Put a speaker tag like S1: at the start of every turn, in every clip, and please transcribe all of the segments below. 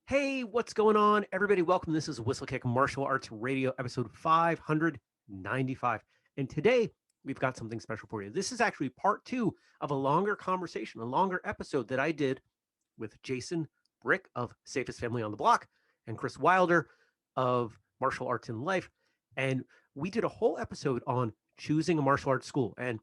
S1: Hey, what's going on, everybody? Welcome. This is Whistlekick Martial Arts Radio, episode 595. And today we've got something special for you. This is actually part two of a longer conversation, a longer episode that I did with Jason Brick of Safest Family on the Block and Kris Wilder of Martial Arts in Life. And we did a whole episode on choosing a martial arts school. And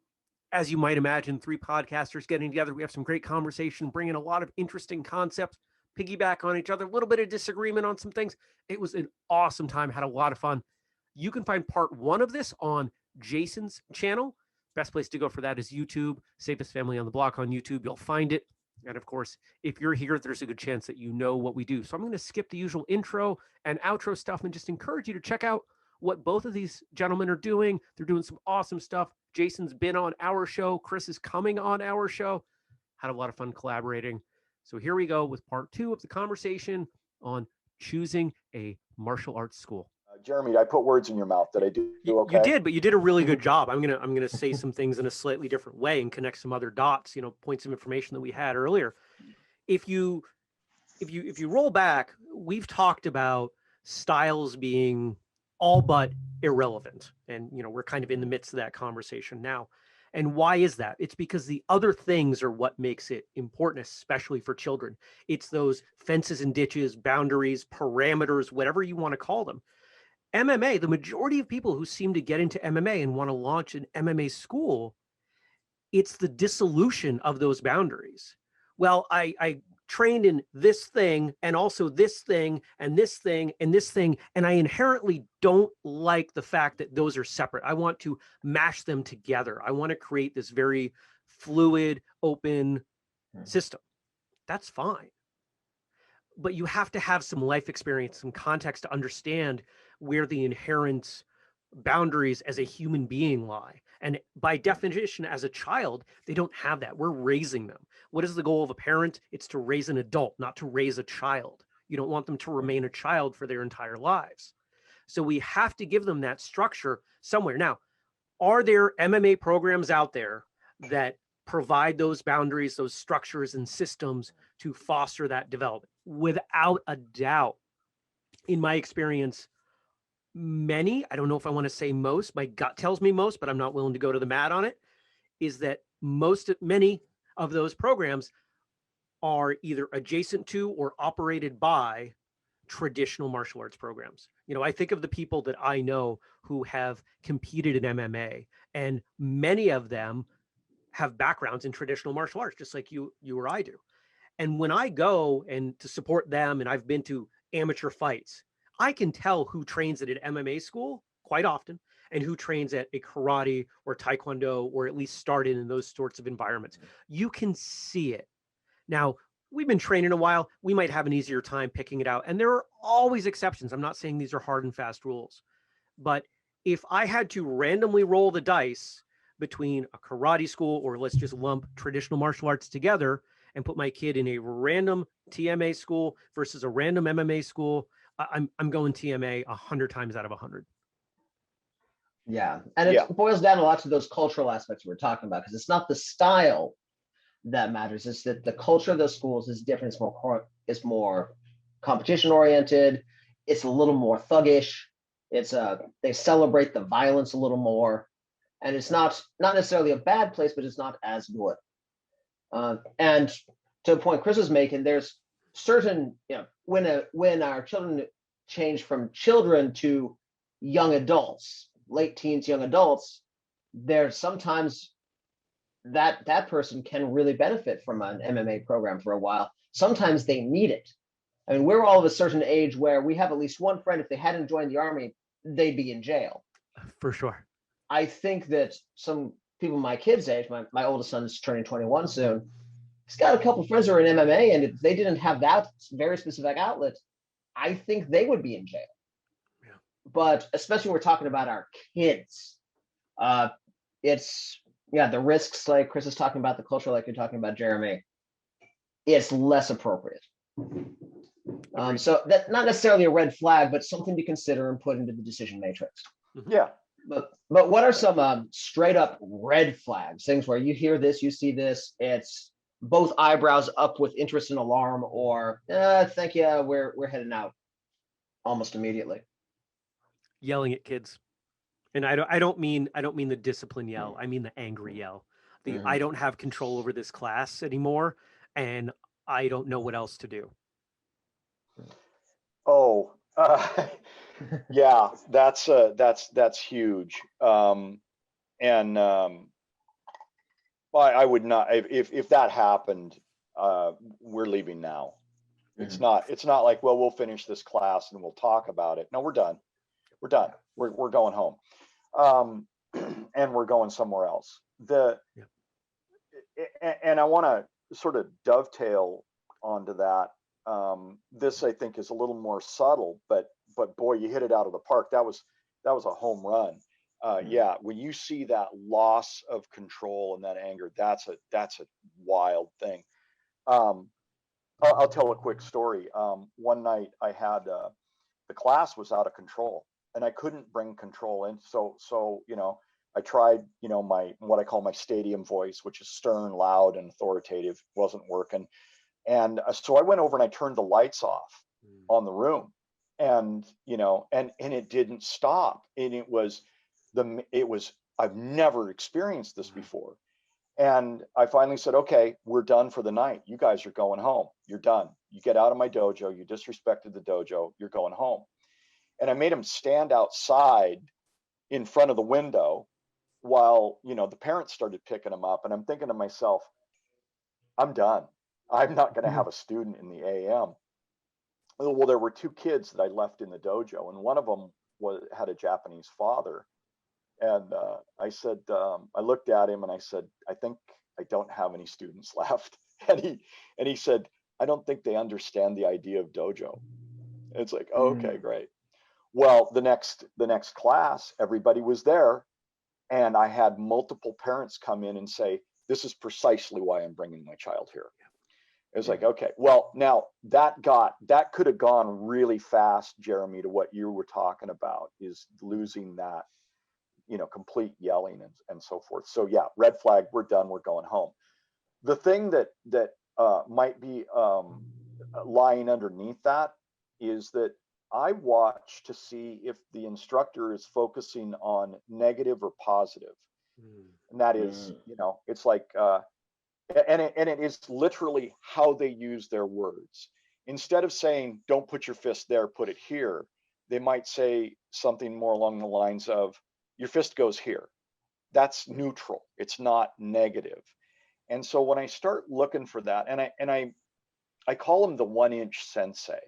S1: as you might imagine, three podcasters getting together, we have some great conversation, bringing a lot of interesting concepts, piggyback on each other, a little bit of disagreement on some things. It was an awesome time, had a lot of fun. You can find part one of this on Jason's channel. Best place to go for that is YouTube, Safest Family on the Block on YouTube. You'll find it. And of course, if you're here, there's a good chance that you know what we do. So I'm going to skip the usual intro and outro stuff and just encourage you to check out what both of these gentlemen are doing. They're doing some awesome stuff. Jason's been on our show. Kris is coming on our show. Had a lot of fun collaborating. So here we go with part two of the conversation on choosing a martial arts school.
S2: Jeremy, I put words in your mouth. Did I do okay?
S1: You did, but you did a really good job. I'm gonna say some things in a slightly different way and connect some other dots, points of information that we had earlier. If you roll back, we've talked about styles being all but irrelevant, and we're kind of in the midst of that conversation now. And why is that? It's because the other things are what makes it important, especially for children. It's those fences and ditches, boundaries, parameters, whatever you want to call them. MMA, the majority of people who seem to get into MMA and want to launch an MMA school, it's the dissolution of those boundaries. Well, I trained in this thing and also this thing and this thing and this thing, and I inherently don't like the fact that those are separate. I want to mash them together. I want to create this very fluid, open system. That's fine. But you have to have some life experience, some context to understand where the inherent boundaries as a human being lie. And by definition, as a child, they don't have that. We're raising them. What is the goal of a parent? It's to raise an adult, not to raise a child. You don't want them to remain a child for their entire lives. So we have to give them that structure somewhere. Now, are there MMA programs out there that provide those boundaries, those structures and systems to foster that development? Without a doubt. In my experience, many, I don't know if I want to say most, my gut tells me most, but I'm not willing to go to the mat on it, is that many of those programs are either adjacent to or operated by traditional martial arts programs. I think of the people that I know who have competed in MMA, and many of them have backgrounds in traditional martial arts, just like you or I do. And when I go and to support them, and I've been to amateur fights, I can tell who trains at an MMA school quite often and who trains at a karate or taekwondo, or at least started in those sorts of environments. You can see it. Now, we've been training a while. We might have an easier time picking it out. And there are always exceptions. I'm not saying these are hard and fast rules. But if I had to randomly roll the dice between a karate school, or let's just lump traditional martial arts together and put my kid in a random TMA school versus a random MMA school, I'm going TMA 100 times out of 100.
S3: Yeah, and it boils down a lot to those cultural aspects we're talking about, because it's not the style that matters. It's that the culture of those schools is different. It's more competition oriented. It's a little more thuggish. They celebrate the violence a little more, and it's not necessarily a bad place, but it's not as good. And to the point Kris was making, there's certain, when our children change from children to young adults, late teens, young adults, there's sometimes that person can really benefit from an MMA program for a while. Sometimes they need it. I mean, we're all of a certain age where we have at least one friend, if they hadn't joined the army, they'd be in jail.
S1: For sure.
S3: I think that some people my kids' age, my oldest son's turning 21 soon, he's got a couple of friends who are in MMA, and if they didn't have that very specific outlet, I think they would be in jail. Yeah. But especially when we're talking about our kids, it's, the risks like Kris is talking about, the culture like you're talking about, Jeremy, it's less appropriate. So that's not necessarily a red flag, but something to consider and put into the decision matrix.
S2: Yeah.
S3: But what are some straight up red flags, things where you hear this, you see this, it's both eyebrows up with interest and alarm, or thank you, we're heading out almost immediately.
S1: Yelling at kids. And I don't mean the discipline yell. I mean the angry yell. The I don't have control over this class anymore, and I don't know what else to do.
S2: Oh, yeah, that's huge. I would not, if that happened, we're leaving now. It's not like, well, we'll finish this class and we'll talk about it. No, we're done. We're done. We're going home. And we're going somewhere else. And I want to sort of dovetail onto that. This, I think, is a little more subtle, but boy, you hit it out of the park. That was a home run. Yeah, when you see that loss of control and that anger, that's a wild thing. I'll tell a quick story. One night I had the class was out of control, and I couldn't bring control in. So I tried my what I call my stadium voice, which is stern, loud, and authoritative. Wasn't working. And so I went over and I turned the lights off on the room, and and it didn't stop. And it was I've never experienced this before. And I finally said, okay, we're done for the night. You guys are going home. You're done. You get out of my dojo. You disrespected the dojo. You're going home. And I made them stand outside in front of the window while the parents started picking them up. And I'm thinking to myself, I'm done. I'm not going to have a student in the AM. Well, there were two kids that I left in the dojo, and one of them had a Japanese father. And I said, I looked at him and I said, I think I don't have any students left. And he said, I don't think they understand the idea of dojo. And it's like, oh, okay, great. Well, the next class, everybody was there, and I had multiple parents come in and say, this is precisely why I'm bringing my child here. It was like, okay, well, now that could have gone really fast, Jeremy, to what you were talking about, is losing that, complete yelling and so forth. So yeah, red flag, we're done, we're going home. The thing that might be lying underneath that is that I watch to see if the instructor is focusing on negative or positive. And that is, it's like, and it is literally how they use their words. Instead of saying, don't put your fist there, put it here, they might say something more along the lines of, your fist goes here. That's neutral. It's not negative. And so when I start looking for that, and I call him the 1-inch sensei.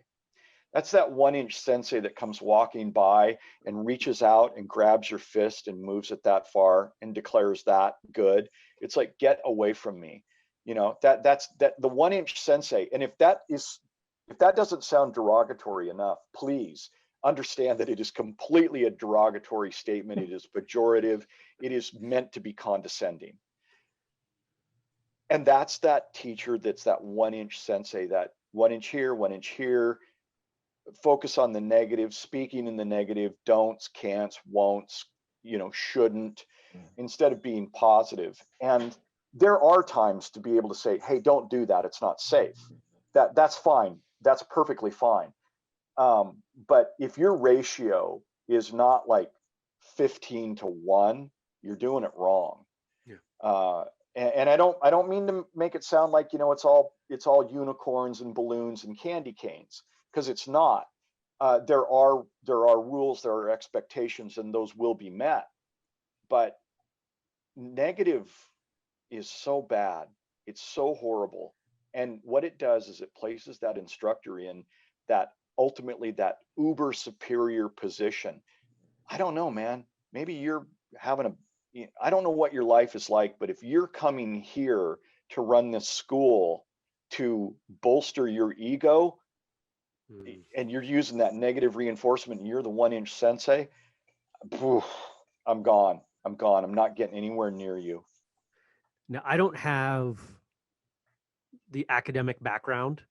S2: That's that 1-inch sensei that comes walking by and reaches out and grabs your fist and moves it that far and declares that good. It's like, get away from me. That's the 1-inch sensei. And if that doesn't sound derogatory enough, please understand that it is completely a derogatory statement. It is pejorative. It is meant to be condescending. And that's that teacher that's that 1-inch sensei, that 1-inch here, 1-inch here, focus on the negative, speaking in the negative, don'ts, can'ts, won'ts, shouldn't, instead of being positive. And there are times to be able to say, hey, don't do that. It's not safe. That's fine. That's perfectly fine. But if your ratio is not like 15-1, you're doing it wrong. Yeah. And I don't mean to make it sound like, it's all unicorns and balloons and candy canes, because it's not. There are rules, there are expectations, and those will be met. But negative is so bad. It's so horrible. And what it does is it places that instructor in that ultimately that uber superior position. I don't know, man. Maybe you're having I don't know what your life is like, but if you're coming here to run this school to bolster your ego, and you're using that negative reinforcement, and you're the 1-inch sensei, I'm gone. I'm not getting anywhere near you.
S1: Now, I don't have the academic background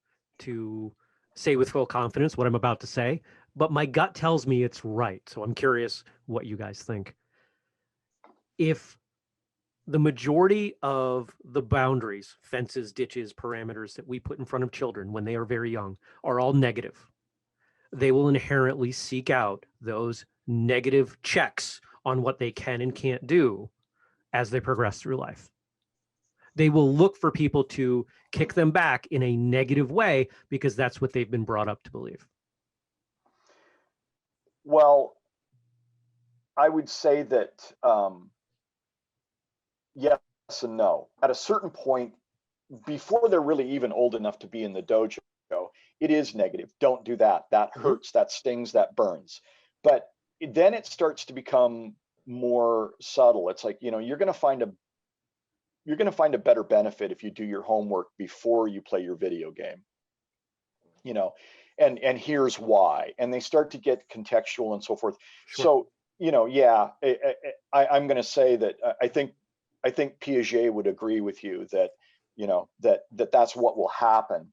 S1: to say with full confidence what I'm about to say, but my gut tells me it's right. So I'm curious what you guys think. If the majority of the boundaries, fences, ditches, parameters that we put in front of children when they are very young are all negative. They will inherently seek out those negative checks on what they can and can't do as they progress through life. They will look for people to kick them back in a negative way because that's what they've been brought up to believe.
S2: Well, I would say that yes and no. At a certain point, before they're really even old enough to be in the dojo, it is negative. Don't do that. That hurts, that stings, that burns. But then it starts to become more subtle. It's like, you're going to find a better benefit if you do your homework before you play your video game. And here's why. And they start to get contextual and so forth. Sure. So, yeah, I'm going to say that I think Piaget would agree with you that, that's what will happen.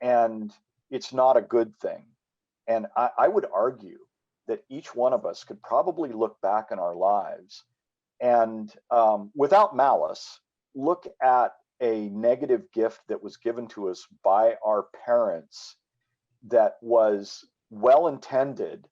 S2: And it's not a good thing. And I would argue that each one of us could probably look back in our lives and without malice, look at a negative gift that was given to us by our parents that was well intended,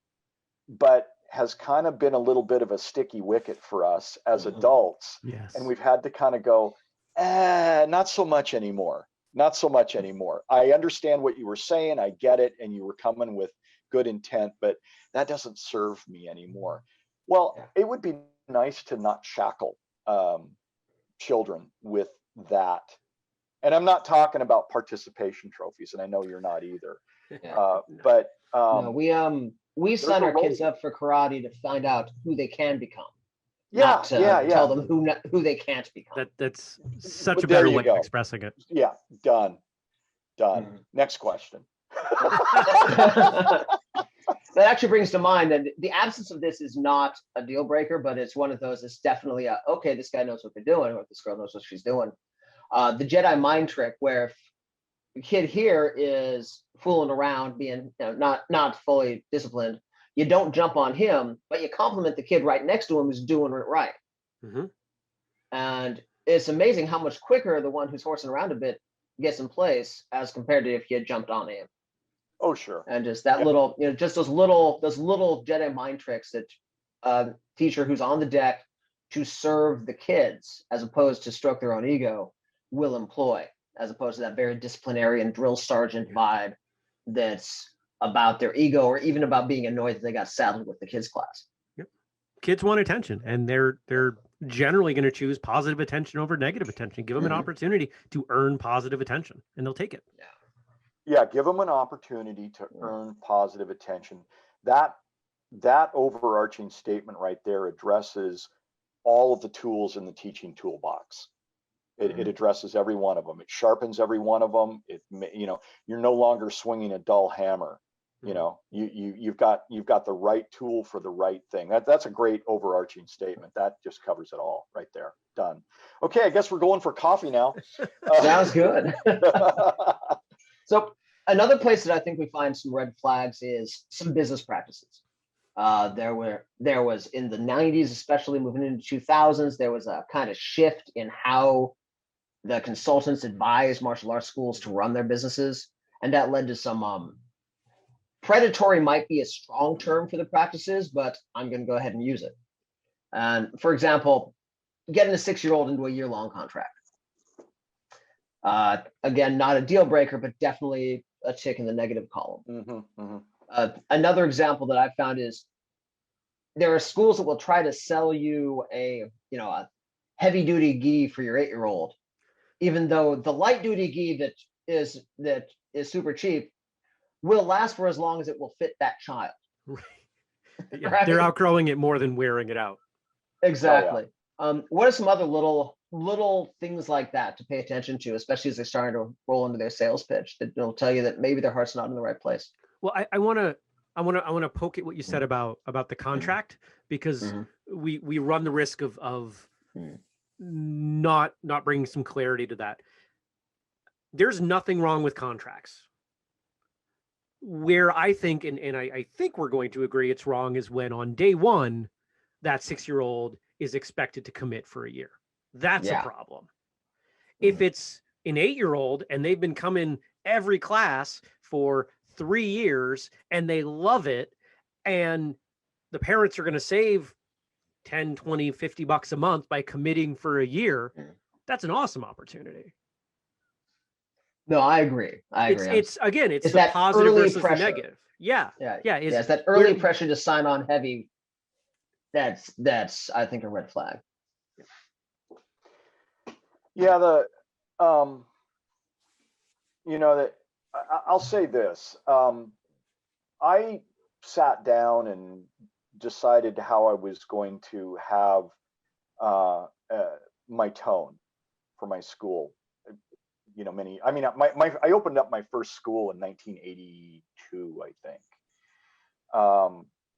S2: but has kind of been a little bit of a sticky wicket for us as adults.
S1: Yes.
S2: And we've had to kind of go, not so much anymore. Not so much anymore. I understand what you were saying. I get it. And you were coming with good intent, but that doesn't serve me anymore. Well, it would be nice to not shackle children with that. And I'm not talking about participation trophies, and I know you're not either. But
S3: we sign our kids up for karate to find out who they can become.
S2: Tell
S3: them who they can't become.
S1: That's such a better way of expressing it.
S2: Yeah, done. Next question.
S3: That actually brings to mind that the absence of this is not a deal breaker, but it's one of those. It's definitely okay. This guy knows what they're doing, or this girl knows what she's doing. The Jedi mind trick, where if the kid here is fooling around, being not fully disciplined, you don't jump on him, but you compliment the kid right next to him who's doing it right.
S1: Mm-hmm.
S3: And it's amazing how much quicker the one who's horsing around a bit gets in place as compared to if you had jumped on him.
S2: Oh, sure.
S3: And just that little, just those little Jedi mind tricks that a teacher who's on the deck to serve the kids as opposed to stroke their own ego will employ, as opposed to that very disciplinarian drill sergeant vibe that's about their ego or even about being annoyed that they got saddled with the kids class.
S1: Yep. Kids want attention, and they're generally going to choose positive attention over negative attention. Give them an opportunity to earn positive attention, and they'll take it.
S2: Yeah, give them an opportunity to earn positive attention. That overarching statement right there addresses all of the tools in the teaching toolbox. It addresses every one of them. It sharpens every one of them. You're no longer swinging a dull hammer. You've got the right tool for the right thing. That's a great overarching statement. That just covers it all right there. Done. Okay, I guess we're going for coffee now.
S3: Sounds good. So another place that I think we find some red flags is some business practices. There was in the 90s, especially moving into 2000s, there was a kind of shift in how the consultants advise martial arts schools to run their businesses. And that led to some predatory might be a strong term for the practices, but I'm going to go ahead and use it. And for example, getting a 6-year-old into a year-long contract. Again, not a deal breaker, but definitely a tick in the negative column. Another example that I found is there are schools that will try to sell you a heavy duty gi for your 8-year-old, even though the light duty gi that is super cheap will last for as long as it will fit that child.
S1: Yeah, right? They're outgrowing it more than wearing it out.
S3: Exactly. Oh, yeah. What are some other little things like that to pay attention to, especially as they're starting to roll into their sales pitch, that will tell you that maybe their heart's not in the right place?
S1: Well, I want to poke at what you said about the contract, because we run the risk of not bringing some clarity to that. There's nothing wrong with contracts. Where I think, and I think we're going to agree it's wrong, is when on day one, that 6-year-old is expected to commit for a year. That's a
S3: Yeah.
S1: problem. If it's an 8-year-old and they've been coming every class for 3 years and they love it, and the parents are going to save 10, 20, $50 a month by committing for a year, that's an awesome opportunity.
S3: No, I agree. I agree.
S1: It's again, it's
S3: It's
S1: the
S3: that
S1: positive
S3: early
S1: versus the
S3: pressure.
S1: negative. Yeah.
S3: Yeah.
S1: Yeah.
S3: Yeah, it's that early pressure to sign on heavy. That's I think a red flag.
S2: Yeah, that I'll say this. I sat down and decided how I was going to have my tone for my school. I opened up my first school in 1982, I think.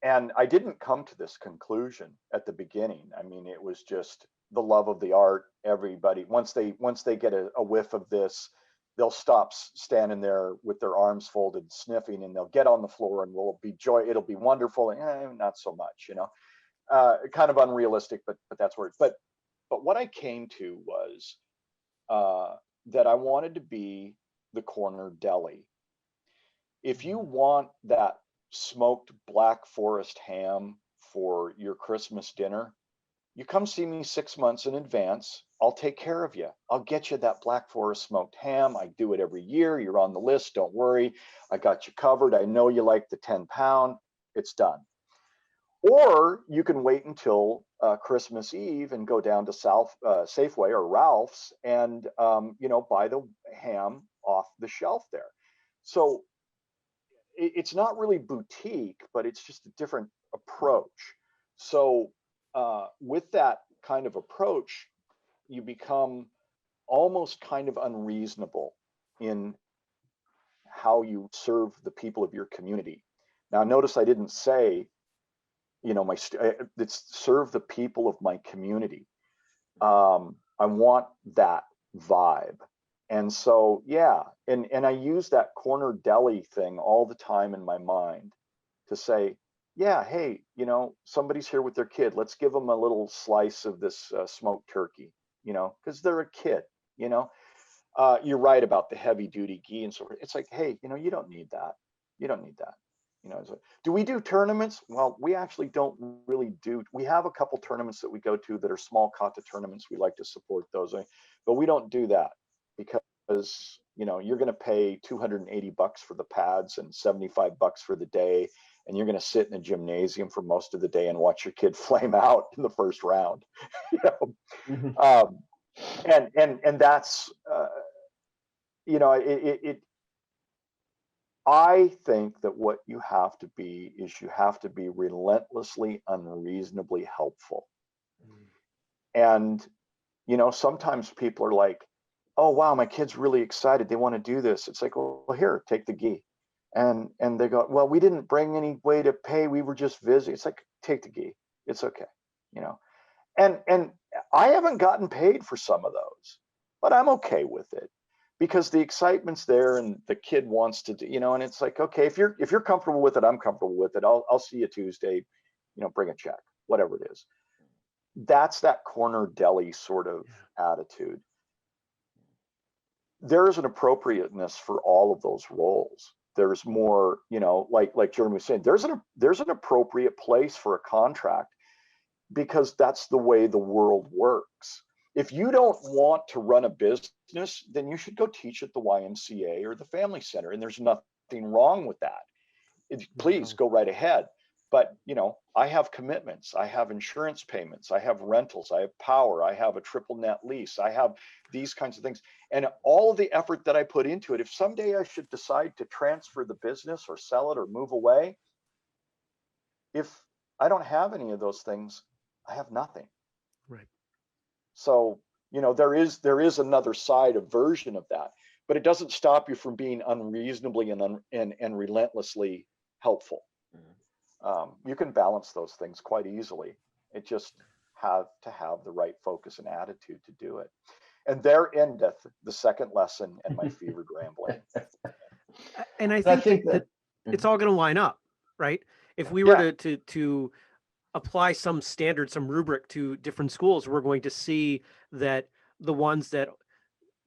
S2: And I didn't come to this conclusion at the beginning. I mean, it was just the love of the art. Everybody, once they get a whiff of this, they'll stop standing there with their arms folded, sniffing, and they'll get on the floor and it'll be wonderful. Not so much, kind of unrealistic, but that's where but what I came to was that I wanted to be the corner deli. If you want that smoked Black Forest ham for your Christmas dinner, you come see me 6 months in advance. I'll take care of you. I'll get you that Black Forest smoked ham. I do it every year. You're on the list. Don't worry. I got you covered. I know you like the 10-pound. It's done. Or you can wait until Christmas Eve and go down to Safeway or Ralph's and buy the ham off the shelf there. So it's not really boutique, but it's just a different approach. So with that kind of approach, you become almost kind of unreasonable in how you serve the people of your community. Now, notice I didn't say, it's serve the people of my community. I want that vibe. And so, yeah, and I use that corner deli thing all the time in my mind to say, yeah, hey, somebody's here with their kid. Let's give them a little slice of this smoked turkey, because they're a kid, You're right about the heavy duty ghee and so forth. It's like, hey, you don't need that. You don't need that. Do we do tournaments? Well, we actually don't really do. We have a couple tournaments that we go to that are small kata tournaments. We like to support those, but we don't do that because you're going to pay $280 for the pads and $75 for the day, and you're going to sit in a gymnasium for most of the day and watch your kid flame out in the first round. And that's I think that what you have to be is you have to be relentlessly, unreasonably helpful. And, sometimes people are like, oh, wow, my kid's really excited. They want to do this. It's like, well, here, take the ghee. And they go, well, we didn't bring any way to pay. We were just visiting. It's like, take the ghee. It's okay. And I haven't gotten paid for some of those, but I'm okay with it. Because the excitement's there and the kid wants to do, and it's like, okay, if you're comfortable with it, I'm comfortable with it. I'll see you Tuesday, bring a check, whatever it is. That's that corner deli sort of attitude. There's an appropriateness for all of those roles. There's more, like Jeremy was saying, there's an appropriate place for a contract because that's the way the world works. If you don't want to run a business, then you should go teach at the YMCA or the Family Center, and there's nothing wrong with that. Please go right ahead. But, I have commitments. I have insurance payments. I have rentals. I have power. I have a triple net lease. I have these kinds of things. And all of the effort that I put into it, if someday I should decide to transfer the business or sell it or move away, if I don't have any of those things, I have nothing.
S1: Right.
S2: So, there is another side, a version of that, but it doesn't stop you from being unreasonably and relentlessly helpful. You can balance those things quite easily. It just have to have the right focus and attitude to do it. And there endeth the second lesson and my fevered rambling.
S1: And I think that it's all going to line up, right? If we were to apply some standard, some rubric to different schools, we're going to see that the ones that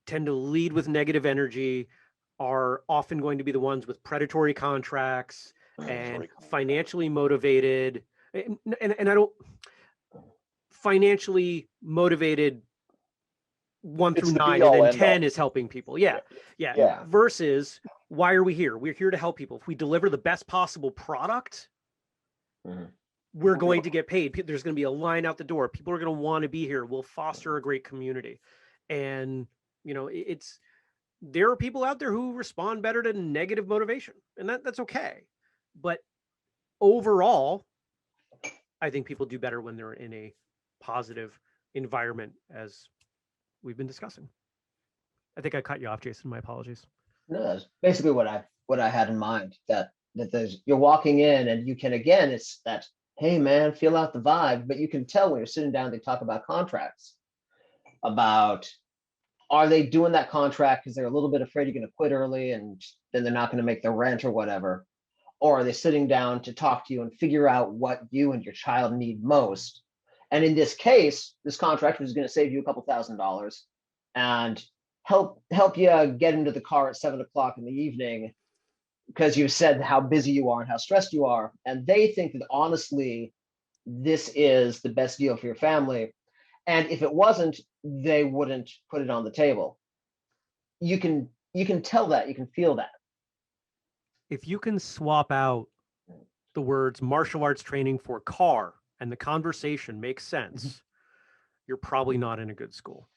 S1: tend to lead with negative energy are often going to be the ones with predatory contracts and financially motivated. And I don't, financially motivated 1 through 9, and then 10 is helping people. Yeah. Versus, why are we here? We're here to help people. If we deliver the best possible product, we're going to get paid. There's going to be a line out the door. People are going to want to be here. We'll foster a great community. And, you know, there are people out there who respond better to negative motivation, and that's okay. But overall, I think people do better when they're in a positive environment, as we've been discussing. I think I cut you off, Jason. My apologies.
S3: No, that's basically what I had in mind. That you're walking in, and you can, again, it's that, hey man, feel out the vibe, but you can tell when you're sitting down, they talk about contracts, about, are they doing that contract because they're a little bit afraid you're going to quit early and then they're not going to make their rent or whatever? Or are they sitting down to talk to you and figure out what you and your child need most? And in this case, this contract is going to save you a couple $1,000s and help you get into the car at 7 o'clock in the evening because you've said how busy you are and how stressed you are. And they think that honestly, this is the best deal for your family. And if it wasn't, they wouldn't put it on the table. You can tell that, you can feel that.
S1: If you can swap out the words martial arts training for car and the conversation makes sense, you're probably not in a good school.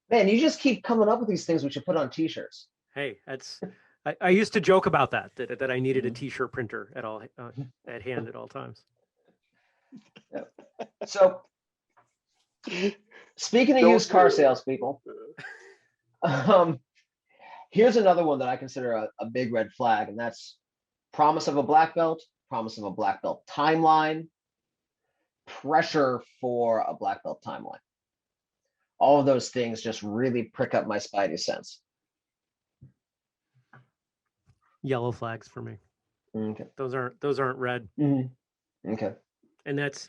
S3: Man, you just keep coming up with these things we should put on t-shirts.
S1: Hey, I used to joke about that I needed a t-shirt printer at hand at all times.
S3: Yep. So speaking of used car salespeople, here's another one that I consider a big red flag, and that's promise of a black belt timeline, pressure for a black belt timeline. All of those things just really prick up my spidey sense.
S1: Yellow flags for me.
S3: Okay.
S1: Those aren't red.
S3: Mm-hmm. Okay.
S1: And that's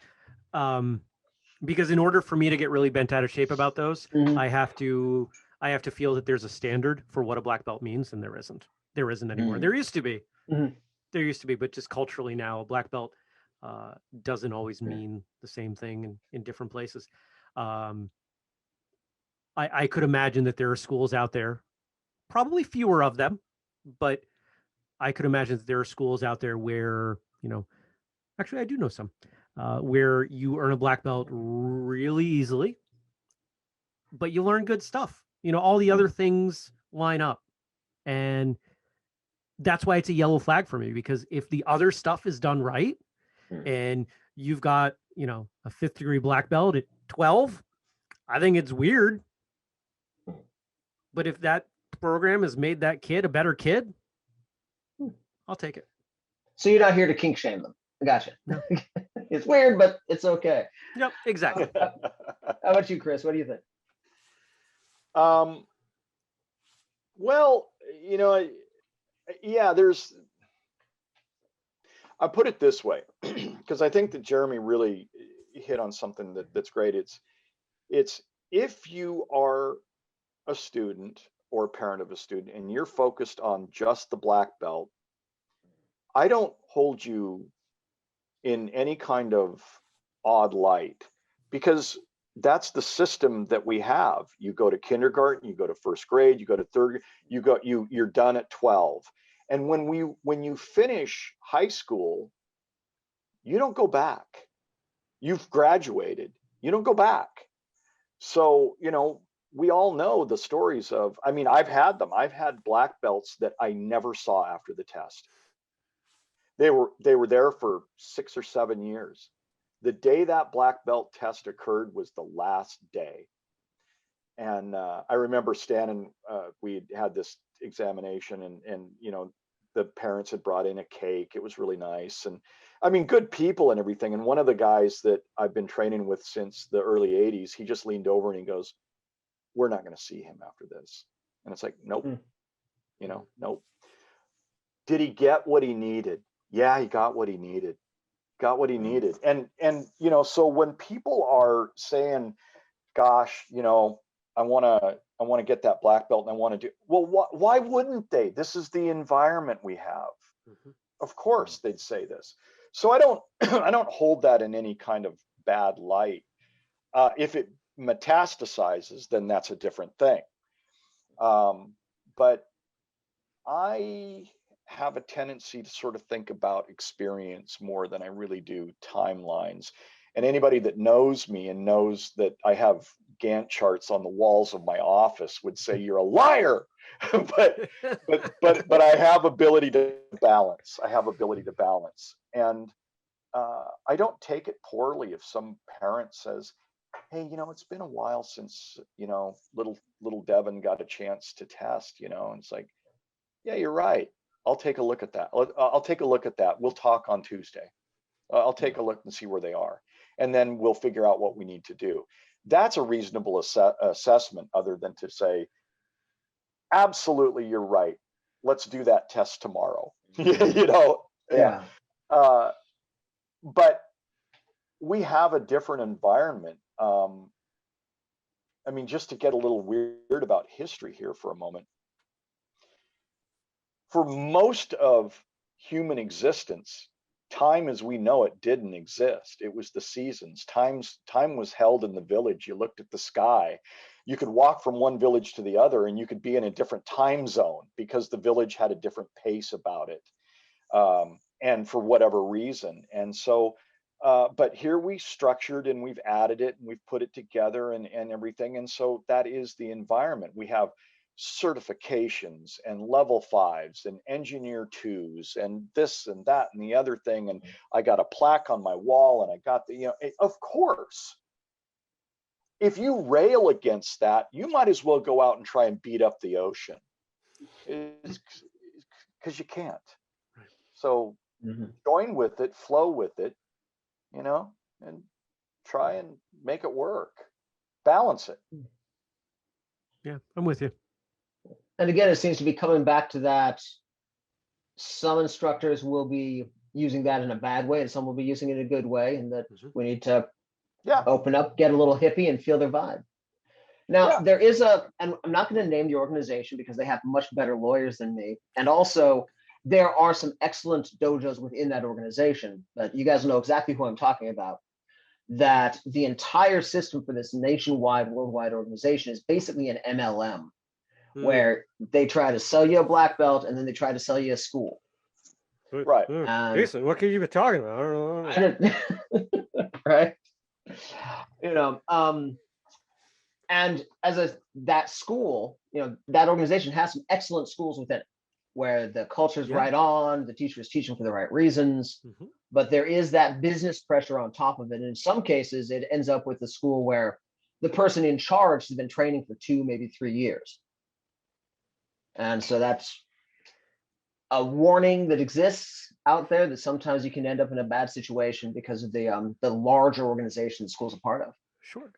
S1: because in order for me to get really bent out of shape about those, I have to feel that there's a standard for what a black belt means, and there isn't anymore. There used to be. There used to be, but just culturally now, a black belt doesn't always mean the same thing in different places. I could imagine that there are schools out there, probably fewer of them, but I could imagine that there are schools out there where, you know, actually I do know some, where you earn a black belt really easily, but you learn good stuff. You know, all the other things line up. And that's why it's a yellow flag for me, because if the other stuff is done right and you've got, you know, a 5th degree black belt at 12, I think it's weird. But if that program has made that kid a better kid, I'll take it.
S3: So you're not here to kink shame them. Gotcha. No. It's weird, but it's okay.
S1: Yep, exactly.
S3: How about you, Kris? What do you think?
S2: Well, you know, I put it this way, because I think that Jeremy really hit on something that's great. It's if you are a student or a parent of a student and you're focused on just the black belt, I don't hold you in any kind of odd light, because that's the system that we have. You go to kindergarten, you go to 1st grade, you go to 3rd, you're done at 12. And when you finish high school, you don't go back. You've graduated. You don't go back. So, you know, we all know the stories of, I mean, I've had them. I've had black belts that I never saw after the test. They were there for 6 or 7 years. The day that black belt test occurred was the last day. And I remember standing, we had this examination and, you know, the parents had brought in a cake. It was really nice. And I mean, good people and everything. And one of the guys that I've been training with since the early 80s, he just leaned over and he goes, "We're not going to see him after this." And it's like, nope, you know, nope. Did he get what he needed? Yeah, he got what he needed. got what he needed. And you know, so when people are saying, gosh, you know, I want to get that black belt and I want to do, well, why wouldn't they? This is the environment we have.
S1: Mhm.
S2: Of course they'd say this. So I don't I don't hold that in any kind of bad light. If it metastasizes, then that's a different thing. But I have a tendency to sort of think about experience more than I really do timelines. And anybody that knows me and knows that I have Gantt charts on the walls of my office would say you're a liar. but I have ability to balance. I have ability to balance. And I don't take it poorly if some parent says, hey, you know, it's been a while since, you know, little Devin got a chance to test, you know, and it's like, yeah, you're right. I'll take a look at that. I'll take a look at that. We'll talk on Tuesday. I'll take a look and see where they are. And then we'll figure out what we need to do. That's a reasonable assessment, other than to say, absolutely, you're right. Let's do that test tomorrow. You know?
S3: Yeah.
S2: But we have a different environment. I mean, just to get a little weird about history here for a moment. For most of human existence, time as we know it didn't exist. It was the seasons. Time was held in the village. You looked at the sky. You could walk from one village to the other and you could be in a different time zone because the village had a different pace about it. And for whatever reason. And so, but here we structured and we've added it and we've put it together and everything. And so that is the environment. We have certifications and level 5s and engineer 2s and this and that and the other thing. And I got a plaque on my wall and I got the, you know, of course, if you rail against that, you might as well go out and try and beat up the ocean, because you can't. So join with it, flow with it, you know, and try and make it work. Balance it.
S1: Yeah, I'm with you.
S3: And again, it seems to be coming back to that. Some instructors will be using that in a bad way and some will be using it in a good way. And that we need to open up, get a little hippie and feel their vibe. Now, there is and I'm not going to name the organization because they have much better lawyers than me. And also, there are some excellent dojos within that organization, but you guys know exactly who I'm talking about. That the entire system for this nationwide, worldwide organization is basically an MLM, where they try to sell you a black belt and then they try to sell you a school.
S2: Right.
S1: Jason, what could you be talking about? I don't
S3: know. Right. You know, and as that school, you know, that organization has some excellent schools within it, where the culture is right on, the teacher is teaching for the right reasons, but there is that business pressure on top of it. And in some cases, it ends up with a school where the person in charge has been training for 2, maybe 3 years. And so that's a warning that exists out there, that sometimes you can end up in a bad situation because of the larger organization the school's a part of.
S1: Sure.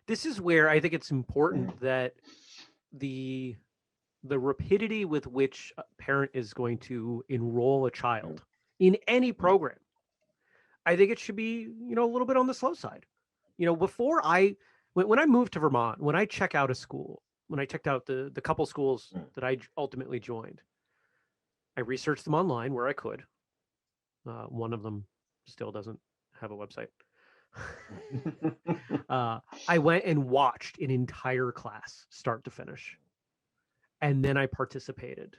S1: This is where I think it's important that the rapidity with which a parent is going to enroll a child in any program, I think it should be, you know, a little bit on the slow side. You know, before when I moved to Vermont, when I check out a school, when I checked out the couple schools that I ultimately joined, I researched them online where I could. One of them still doesn't have a website. I went and watched an entire class start to finish. And then I participated.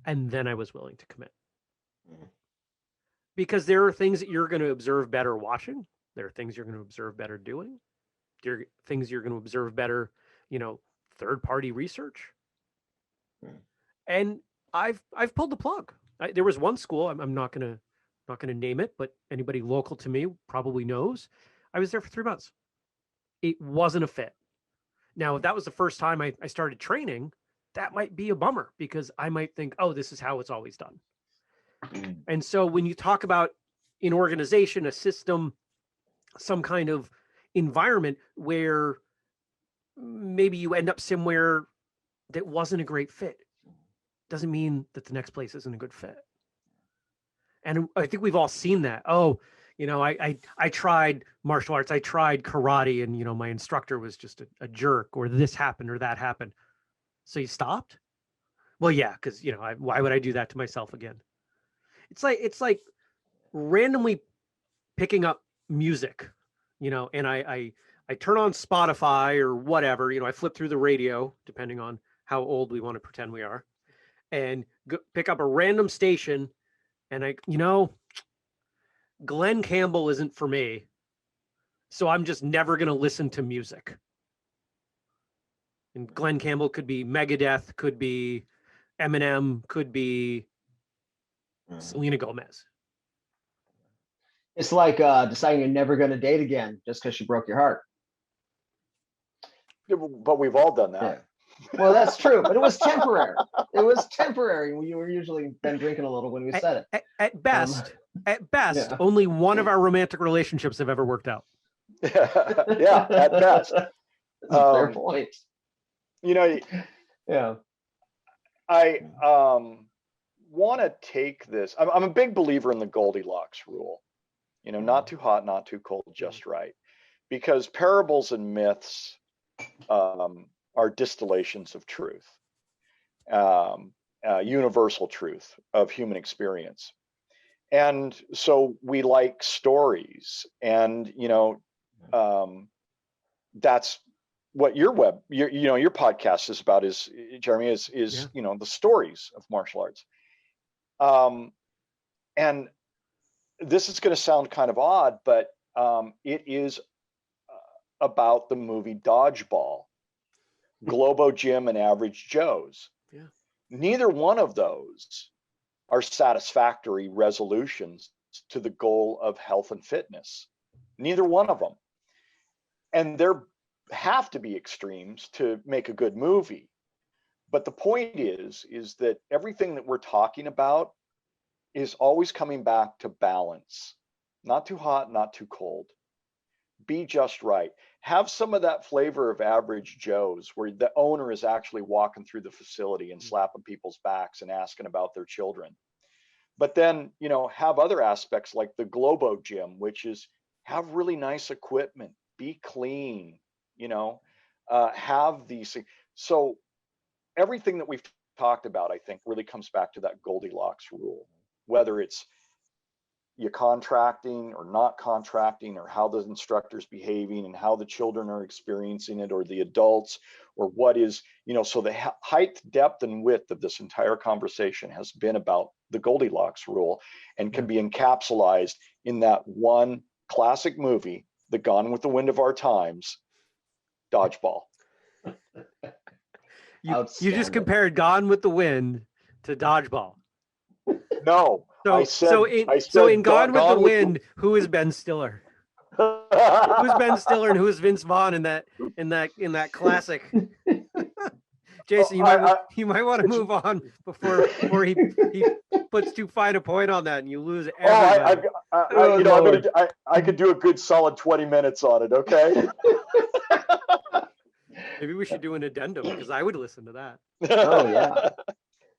S1: And then I was willing to commit. Because there are things that you're going to observe better watching. There are things you're going to observe better doing. There are things you're going to observe better, you know, third-party research. And I've pulled the plug. There was one school, I'm not going to name it, but anybody local to me probably knows. I was there for 3 months. It wasn't a fit. Now, if that was the first time I started training, that might be a bummer because I might think, oh, this is how it's always done. And so when you talk about an organization, a system, some kind of environment where maybe you end up somewhere that wasn't a great fit, doesn't mean that the next place isn't a good fit. And I think we've all seen that. Oh, I tried martial arts, I tried karate, and my instructor was just a jerk, or this happened or that happened. So you stopped? Well, yeah, because why would I do that to myself again? It's like randomly picking up music, and I turn on Spotify or whatever, I flip through the radio, depending on how old we want to pretend we are, and pick up a random station, and Glenn Campbell isn't for me, so I'm just never going to listen to music. And Glenn Campbell could be Megadeth, could be Eminem, could be Selena Gomez.
S3: It's like deciding you're never going to date again just because she broke your heart.
S2: But we've all done that.
S3: Yeah. Well, that's true, but it was temporary. It was temporary. You were usually been drinking a little when we said it.
S1: At best, yeah. Only one of our romantic relationships have ever worked out.
S2: Yeah, at best.
S3: That's a fair point.
S2: Yeah. I want to take this. I'm a big believer in the Goldilocks rule. Not too hot, not too cold, just right. Because parables and myths are distillations of truth, universal truth of human experience. And so we like stories, and that's what your podcast is about, is Jeremy, is the stories of martial arts. And this is going to sound kind of odd, but it is about the movie Dodgeball, Globo Gym and Average Joe's.
S1: Yeah.
S2: Neither one of those are satisfactory resolutions to the goal of health and fitness. Neither one of them. And there have to be extremes to make a good movie. But the point is that everything that we're talking about is always coming back to balance. Not too hot, not too cold. Be just right. Have some of that flavor of Average Joe's, where the owner is actually walking through the facility and slapping people's backs and asking about their children. But then, have other aspects like the Globo Gym, which is have really nice equipment, be clean, have these things. So everything that we've talked about, I think, really comes back to that Goldilocks rule, whether it's you contracting or not contracting, or how the instructor's behaving and how the children are experiencing it, or the adults, or what is, so the height, depth, and width of this entire conversation has been about the Goldilocks rule, and can be encapsulated in that one classic movie, The Gone with the Wind of Our Times, Dodgeball.
S1: You just compared Gone with the Wind to Dodgeball.
S2: No.
S1: So in Gone with the Wind, who is Ben Stiller? Who's Ben Stiller and who is Vince Vaughn in that classic? Jason, you might want to move on before he puts too fine a point on that and you lose everybody.
S2: I could do a good solid 20 minutes on it. Okay.
S1: Maybe we should do an addendum, because I would listen to that.
S3: Oh yeah.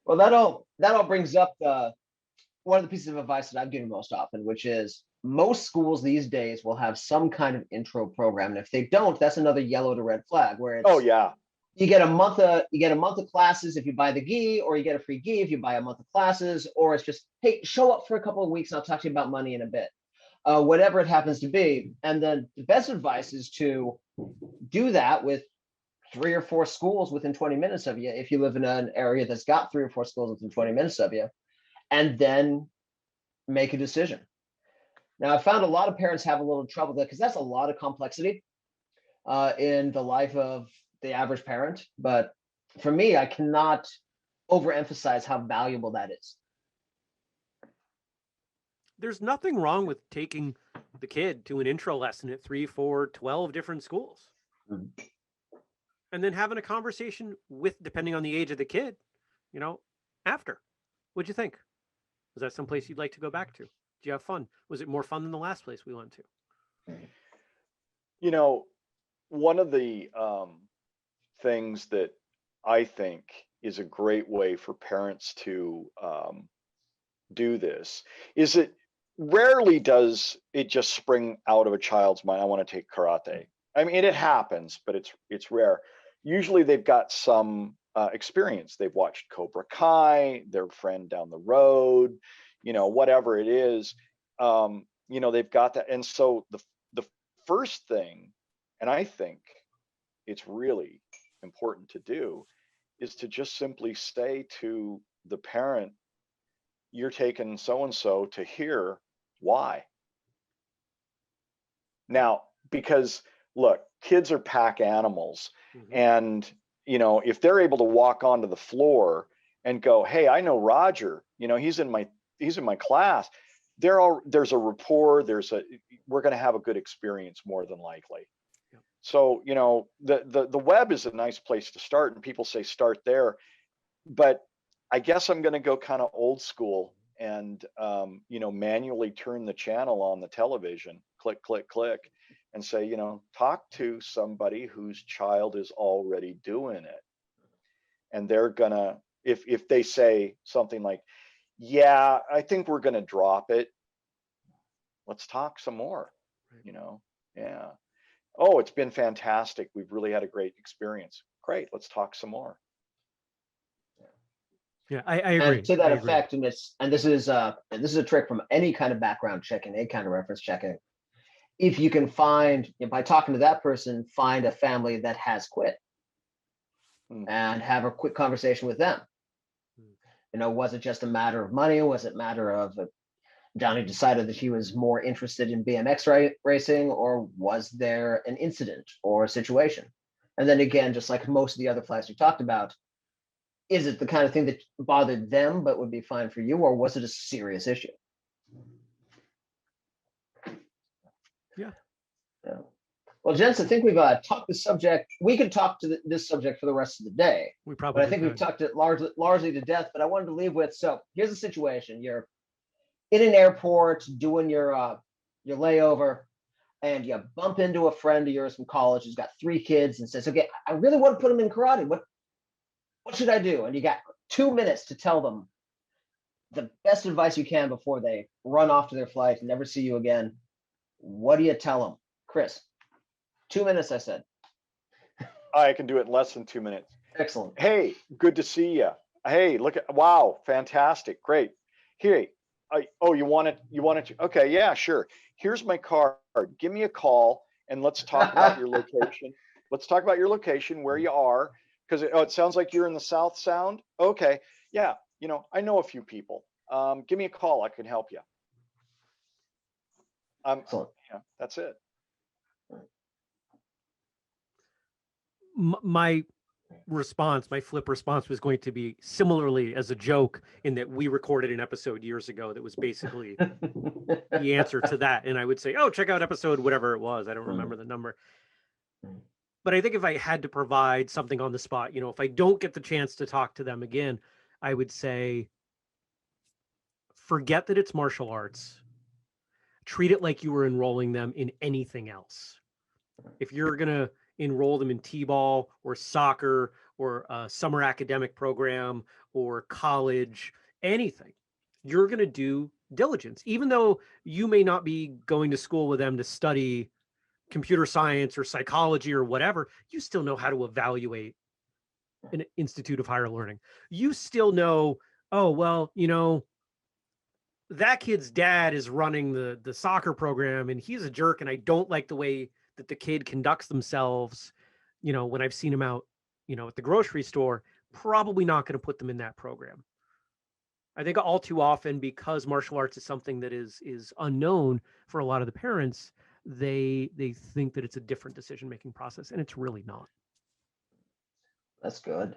S3: Well, that all brings up one of the pieces of advice that I've given most often, which is most schools these days will have some kind of intro program, and if they don't, that's another yellow to red flag. Where it's, you get a month of classes if you buy the gi, or you get a free gi if you buy a month of classes, or it's just, hey, show up for a couple of weeks and I'll talk to you about money in a bit. Whatever it happens to be. And then the best advice is to do that with 3 or 4 schools within 20 minutes of you, if you live in an area that's got 3 or 4 schools within 20 minutes of you, and then make a decision. Now, I found a lot of parents have a little trouble there, because that's a lot of complexity in the life of the average parent. But for me, I cannot overemphasize how valuable that is.
S1: There's nothing wrong with taking the kid to an intro lesson at 3, 4, 12 different schools. Mm-hmm. And then having a conversation with, depending on the age of the kid, after. What'd you think? Was that someplace you'd like to go back to? Did you have fun? Was it more fun than the last place we went to?
S2: One of the things that I think is a great way for parents to do this is it rarely does it just spring out of a child's mind, I want to take karate. I mean, it happens, but it's rare. Usually they've got some experience. They've watched Cobra Kai, their friend down the road, whatever it is, they've got that. And so the first thing, and I think it's really important to do, is to just simply say to the parent, you're taking so-and-so to hear why. Now, because look, kids are pack animals. And, if they're able to walk onto the floor and go, hey, I know Roger, he's in my class. There's a rapport, we're going to have a good experience more than likely. Yeah. So, the web is a nice place to start, and people say start there, but I guess I'm going to go kind of old school and, manually turn the channel on the television, click, click, click, and say, talk to somebody whose child is already doing it. And they're gonna, if they say something like, yeah, I think we're gonna drop it, let's talk some more, yeah. Oh, it's been fantastic. We've really had a great experience. Great, let's talk some more.
S1: Yeah, I agree.
S3: And to that effect, and this is a trick from any kind of background checking, any kind of reference checking. If you can find, by talking to that person, find a family that has quit and have a quick conversation with them. Was it just a matter of money? Was it a matter of Johnny decided that he was more interested in BMX racing, or was there an incident or a situation? And then again, just like most of the other flags we talked about, is it the kind of thing that bothered them but would be fine for you, or was it a serious issue?
S1: Yeah.
S3: Well, gents, I think we've talked this subject. We could talk to this subject for the rest of the day. But I think we've talked it largely to death. But I wanted to leave with, so here's the situation: you're in an airport doing your layover, and you bump into a friend of yours from college who's got 3 kids and says, "Okay, I really want to put them in karate. What should I do?" And you got 2 minutes to tell them the best advice you can before they run off to their flight and never see you again. What do you tell them, Kris? 2 minutes, I said.
S2: I can do it in less than 2 minutes.
S3: Excellent.
S2: Hey, good to see you. Hey, wow, fantastic, great. Here, you want it? Okay, yeah, sure. Here's my card. Give me a call and let's talk about your location. Let's talk about your location, where you are, because it sounds like you're in the South Sound. Okay, yeah, I know a few people. Give me a call. I can help you.
S3: Excellent.
S2: Yeah, that's it.
S1: My flip response was going to be similarly as a joke, in that we recorded an episode years ago that was basically the answer to that. And I would say, oh, check out episode whatever it was. I don't remember the number. But I think if I had to provide something on the spot, if I don't get the chance to talk to them again, I would say, forget that it's martial arts. Treat it like you were enrolling them in anything else. If you're going to enroll them in t-ball or soccer or a summer academic program or college, anything, you're going to do diligence. Even though you may not be going to school with them to study computer science or psychology or whatever, you still know how to evaluate an institute of higher learning. You still know, oh, well, that kid's dad is running the soccer program and he's a jerk, and I don't like the way that the kid conducts themselves, when I've seen him out, at the grocery store. Probably not going to put them in that program. I think all too often, because martial arts is something that is unknown for a lot of the parents, they think that it's a different decision-making process, and it's really not.
S3: That's good.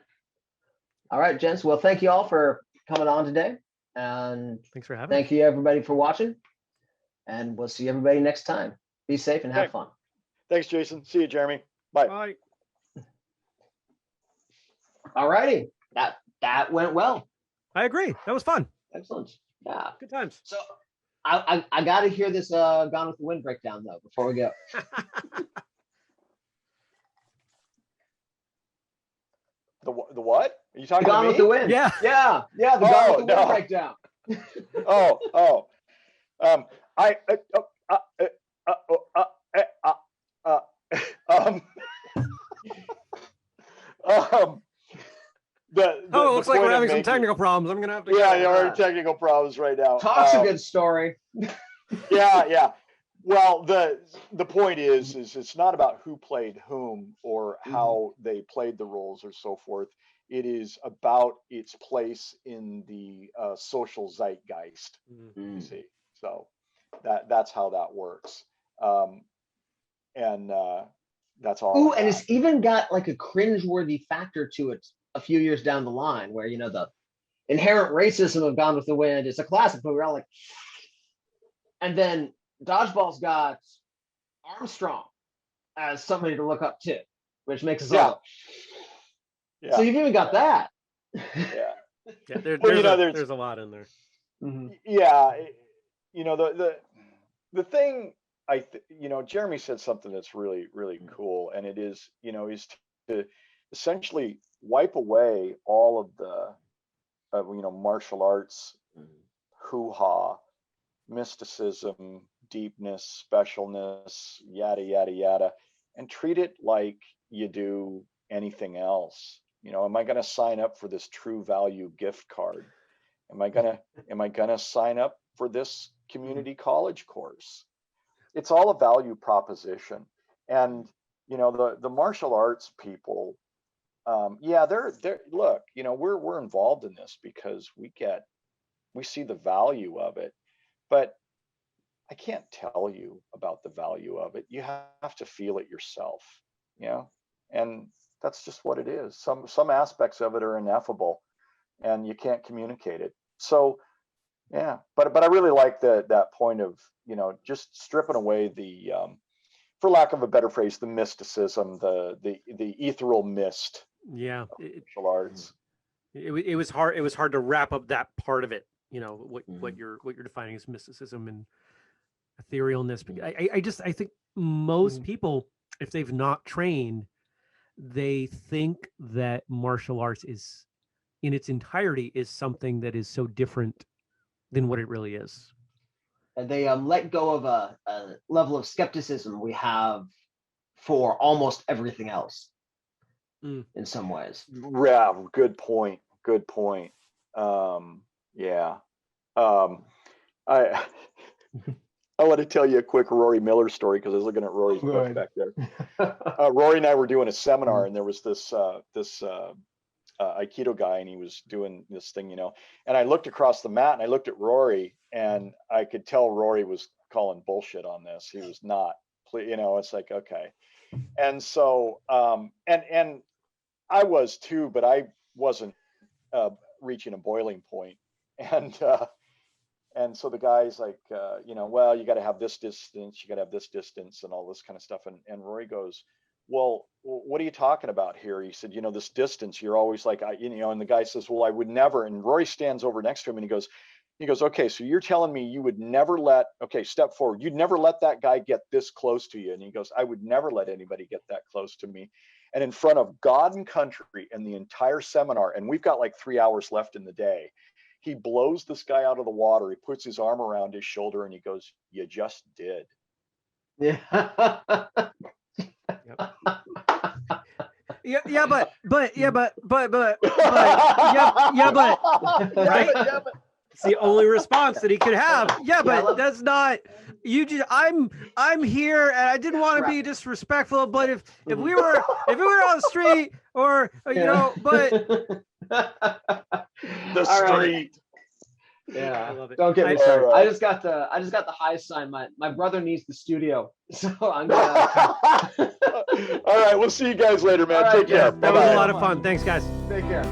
S3: All right, gents. Well, thank you all for coming on today. And
S1: thanks for having me.
S3: Thank you, everybody, for watching. And we'll see everybody next time. Be safe and have fun.
S2: Thanks, Jason. See you, Jeremy. Bye.
S1: Bye.
S3: All righty. That went well.
S1: I agree. That was fun.
S3: Excellent. Yeah.
S1: Good times.
S3: So I got to hear this Gone with the Wind breakdown, though, before we go.
S2: The what? Are you talking
S3: Gone
S2: to me?
S3: with the Wind.
S1: Yeah.
S3: The Gone with the Wind breakdown.
S2: I
S1: it looks like we're having some technical problems. I'm gonna have to.
S2: Yeah, there are technical problems right now.
S3: Talk's a good story.
S2: Yeah. Well, the point is it's not about who played whom or how they played the roles or so forth. It is about its place in the social zeitgeist. You see, so that's how that works, and that's all.
S3: Ooh, and it's even got like a cringeworthy factor to it a few years down the line, where the inherent racism of Gone with the Wind is a classic, but we're all like, and then Dodgeball's got Armstrong as somebody to look up to, which makes us all. Yeah. So you've even got that.
S2: Yeah.
S1: There's a lot in there.
S2: Yeah. The thing Jeremy said something that's really, really cool. And it is, is to essentially wipe away all of the, martial arts, hoo-ha, mysticism, deepness, specialness, yada, yada, yada, and treat it like you do anything else. Am I going to sign up for this True Value gift card? Am I going to sign up for this community college course? It's all a value proposition. And, the martial arts people, they're look, we're involved in this because we see the value of it, but I can't tell you about the value of it. You have to feel it yourself, and that's just what it is. Some aspects of it are ineffable and you can't communicate it. So, yeah, but I really like that point of, just stripping away the, for lack of a better phrase, the mysticism, the ethereal mist.
S1: Yeah.
S2: Martial arts.
S1: It was hard. It was hard to wrap up that part of it. What you're defining as mysticism and etherealness. I think most people, if they've not trained, they think that martial arts is in its entirety is something that is so different than what it really is.
S3: And they let go of a level of skepticism we have for almost everything else in some ways.
S2: Yeah, good point. I want to tell you a quick Rory Miller story because I was looking at Rory's book back there. Rory and I were doing a seminar, and there was this Aikido guy, and he was doing this thing, and I looked across the mat and I looked at Rory, and I could tell Rory was calling bullshit on this. He was not, it's like, okay. And so, and I was too, but I wasn't reaching a boiling point. And so the guy's like, well, you got to have this distance, you got to have this distance and all this kind of stuff. And Rory goes, well, what are you talking about here? He said, this distance, you're always like, and the guy says, well, I would never. And Rory stands over next to him and he goes, okay, so you're telling me you would never step forward. You'd never let that guy get this close to you. And he goes, I would never let anybody get that close to me. And in front of God and country and the entire seminar, and we've got like 3 hours left in the day, he blows this guy out of the water. He puts his arm around his shoulder and he goes, you just did.
S3: Yeah.
S1: But right? It's the only response that he could have. Yeah, but that's not I'm here and I didn't want to be disrespectful, but if we were on the street or but
S2: the street.
S3: Yeah,
S1: I love it.
S3: Don't get me started. I just got the high sign. My brother needs the studio, so I'm gonna.
S2: All right, we'll see you guys later, man. Take care.
S1: That was a lot of fun. Thanks, guys.
S3: Take care.